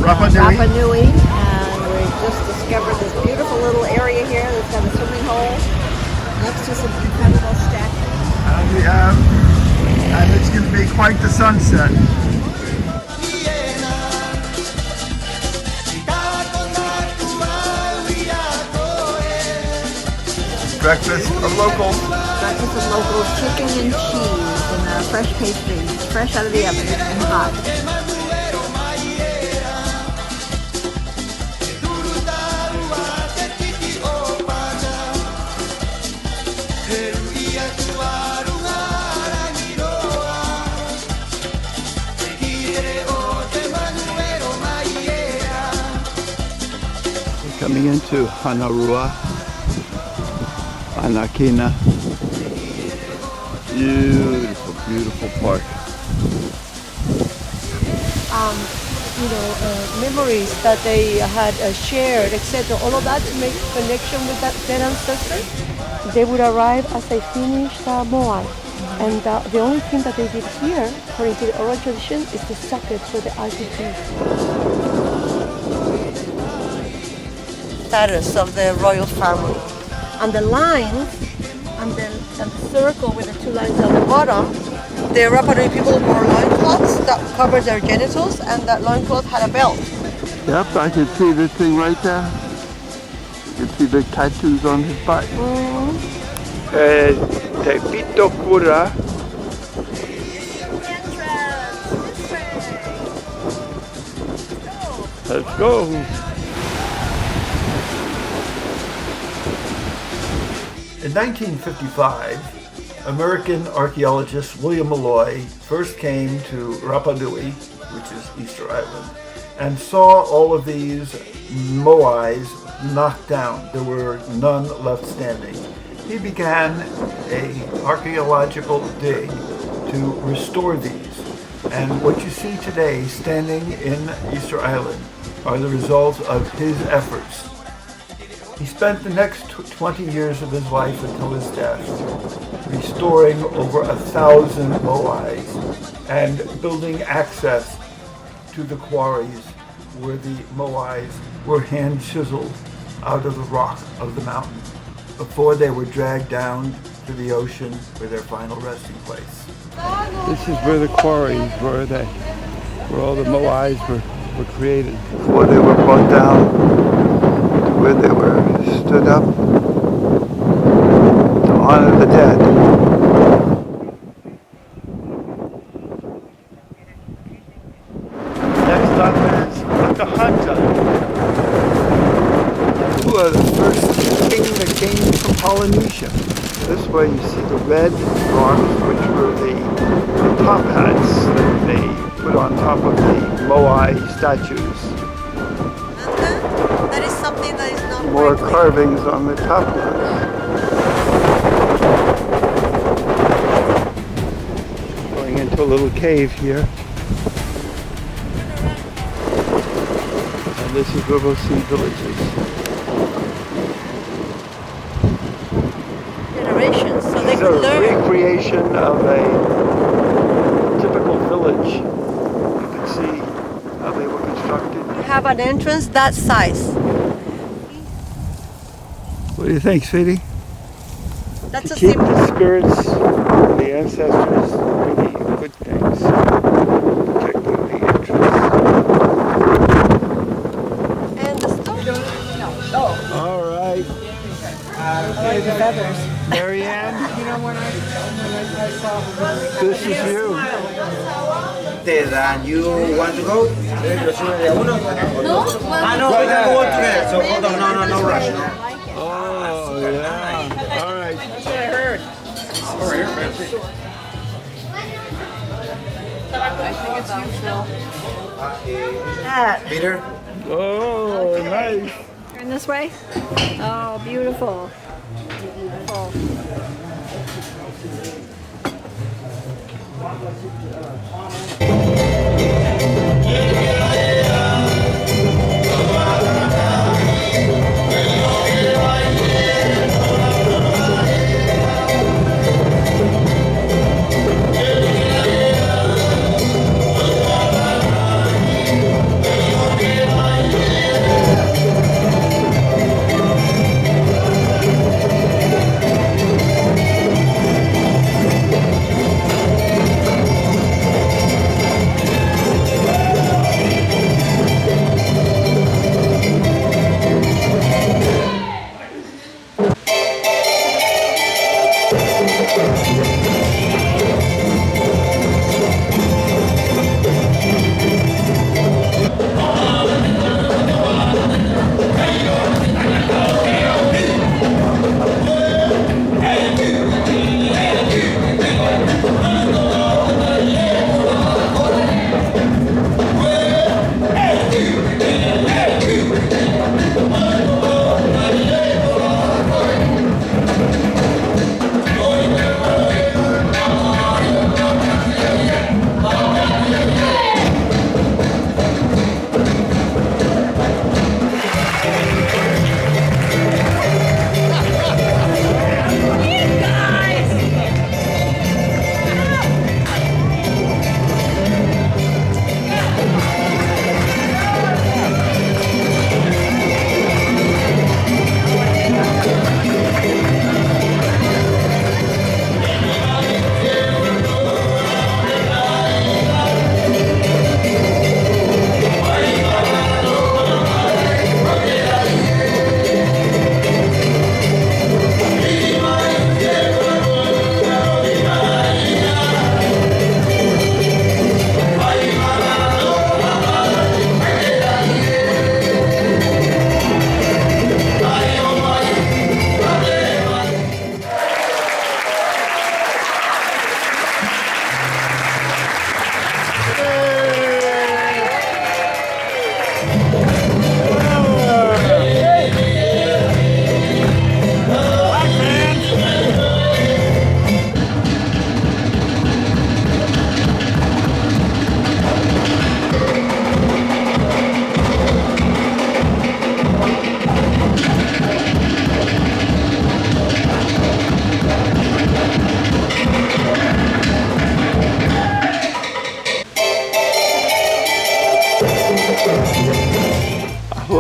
Rapa Nui. Rapa Nui, and we just discovered this beautiful little area here that's got a swimming hole next to some incredible statues. And it's going to be quite the sunset. Breakfast of locals. Breakfast of locals, chicken and cheese, and fresh pastry, fresh out of the oven and hot. Coming into Hanarua, Anakina. Beautiful, beautiful park. Memories that they had shared, etc. All of that to make connection with their ancestors. They would arrive as they finished Moai. And the only thing that they did here, according to the oral tradition, is to suck it for the ICT. Status of the royal family. And the lines, and the circle with the two lines at the bottom, the Rapa Nui people wore loincloths that covered their genitals, and that loincloth had a belt. Yep, I can see this thing right there. You can see the tattoos on his butt. Te Pito Kura. Let's go. In 1955, American archaeologist William Malloy first came to Rapa Nui, which is Easter Island, and saw all of these moais knocked down. There were none left standing. He began an archaeological dig to restore these. And what you see today standing in Easter Island are the results of his efforts. He spent the next 20 years of his life until his death restoring over 1,000 moais and building access to the quarries where the moais were hand chiseled out of the rock of the mountain before they were dragged down to the ocean for their final resting place. This is where the quarries were, where all the moais were created. Before they were brought down to where they were stood up to honor the dead. Next up is Akahanta, who are the first king that came from Polynesia. This way you see the red rocks, which were the top hats that they put on top of the moai statues. That is something that is not More carvings on the top ones. Going into a little cave here. And this is where we'll see villages. generations, so they It's could a learn. recreation of a typical village. You can see how they were constructed. Have an entrance that size. What do you think, sweetie? That's To a keep simple. the spirits of the ancestors bringing good things, protecting the entrance. And the stone. All right. The feathers. Marianne, You know, when I saw this is you. And you want to go? No? Ah, no, we can go together. So hold on, no rush. Oh, yeah. All right. That's what I heard. I think it's you, Phil. That. Peter? Oh, nice. Turn this way. Oh, beautiful. Beautiful.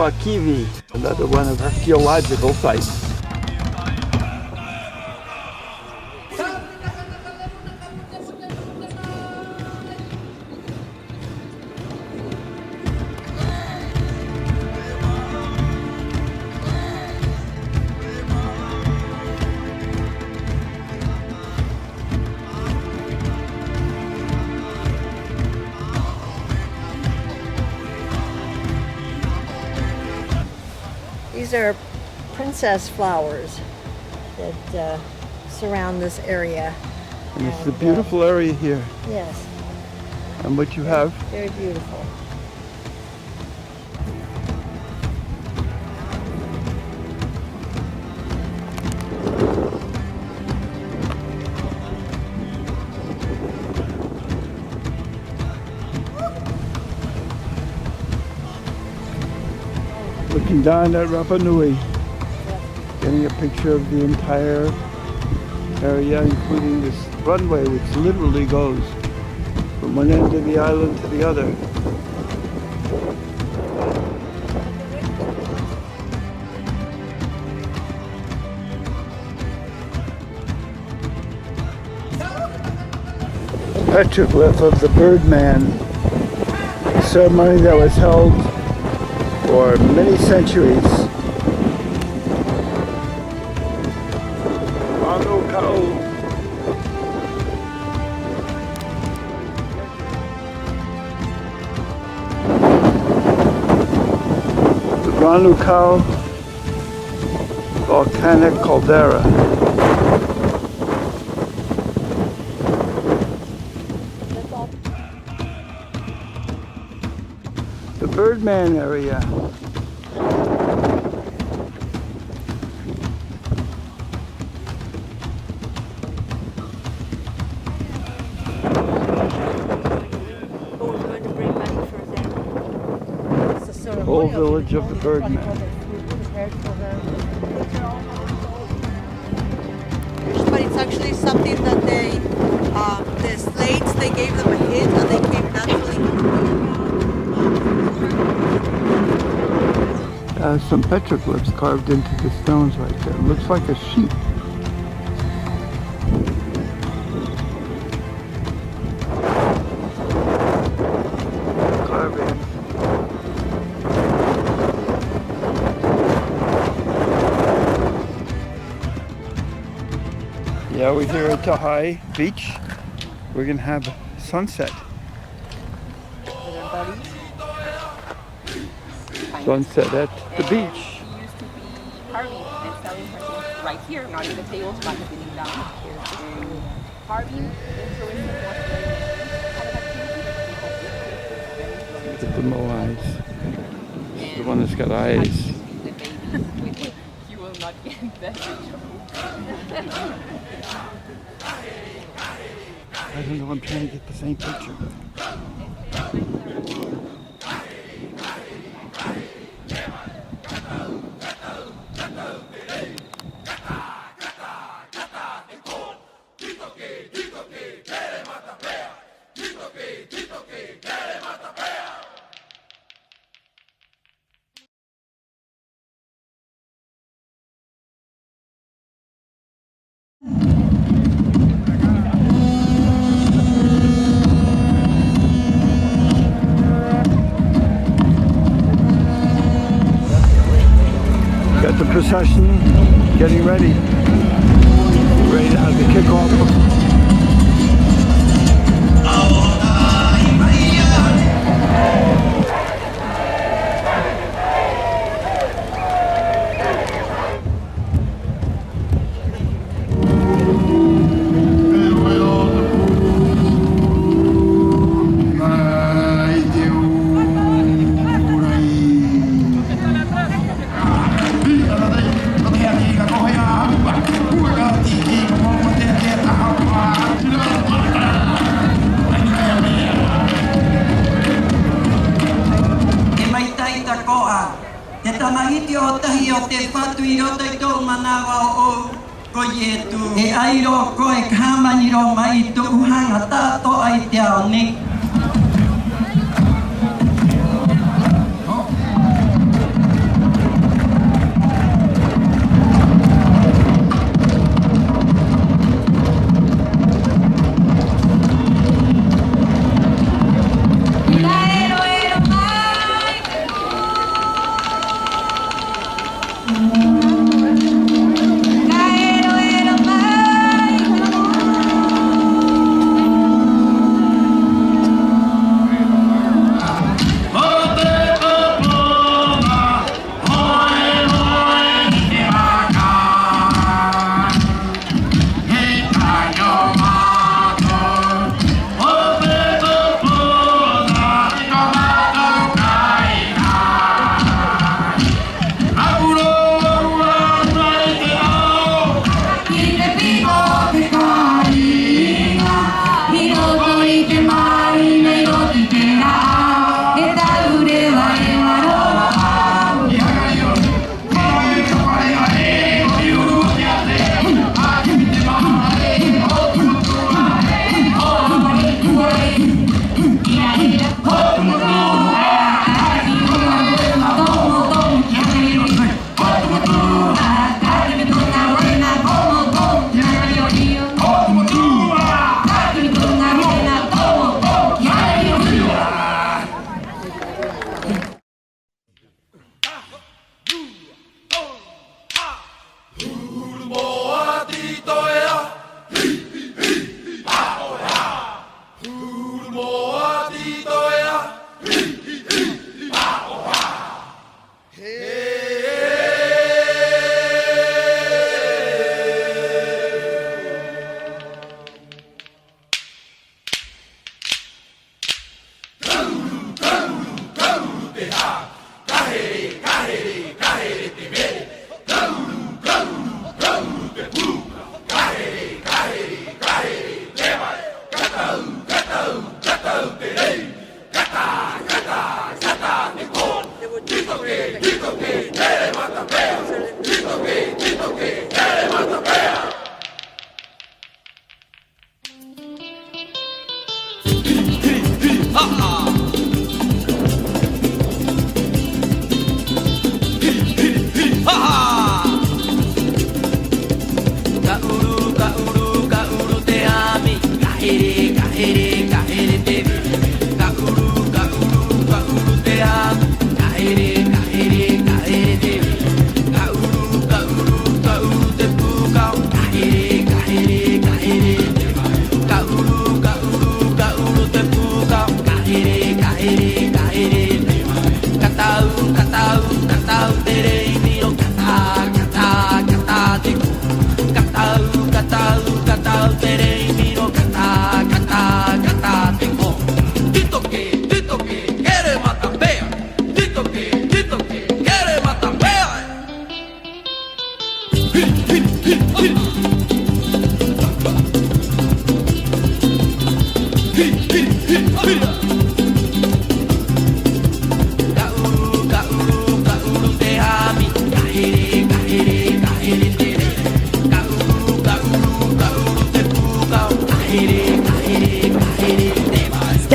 Kiwi, another one of archaeological sites. These are princess flowers that surround this area. And it's a beautiful area here. Yes. And what you have? Very beautiful. Looking down at Rapa Nui, getting a picture of the entire area, including this runway which literally goes from one end of the island to the other. Petroglyph of the Birdman, a ceremony that was held for many centuries. The Ranukau volcanic caldera. The Birdman area. The whole village of the Birdman. But it's actually something that they, the slates, they gave them a hit and they came naturally. Some petroglyphs carved into the stones right there. It looks like a sheep. Carving. Yeah, we're here at Tahai Beach. We're gonna have sunset. Sunset at the beach. Used to be carving and selling her things right here, not even tables, but sitting down here. Carving, tourism was Look at the moais. This is the one that's got eyes. the baby. You will not get that joke. I don't know, I'm trying to get the same picture. Got the procession getting ready. Ready to have the kickoff. Te tamagiti o tahi o te whatu I roto I tō manawa o koietu. E airo ko e kāmaniro mai I tō uhanga tāto ai te ao ne.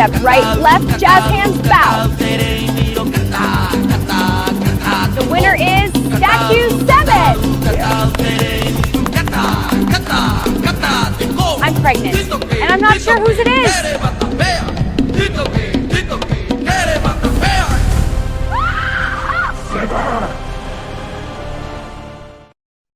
step, right, left, jazz hands, bow. The winner is statue 7. I'm pregnant, and I'm not sure whose it is.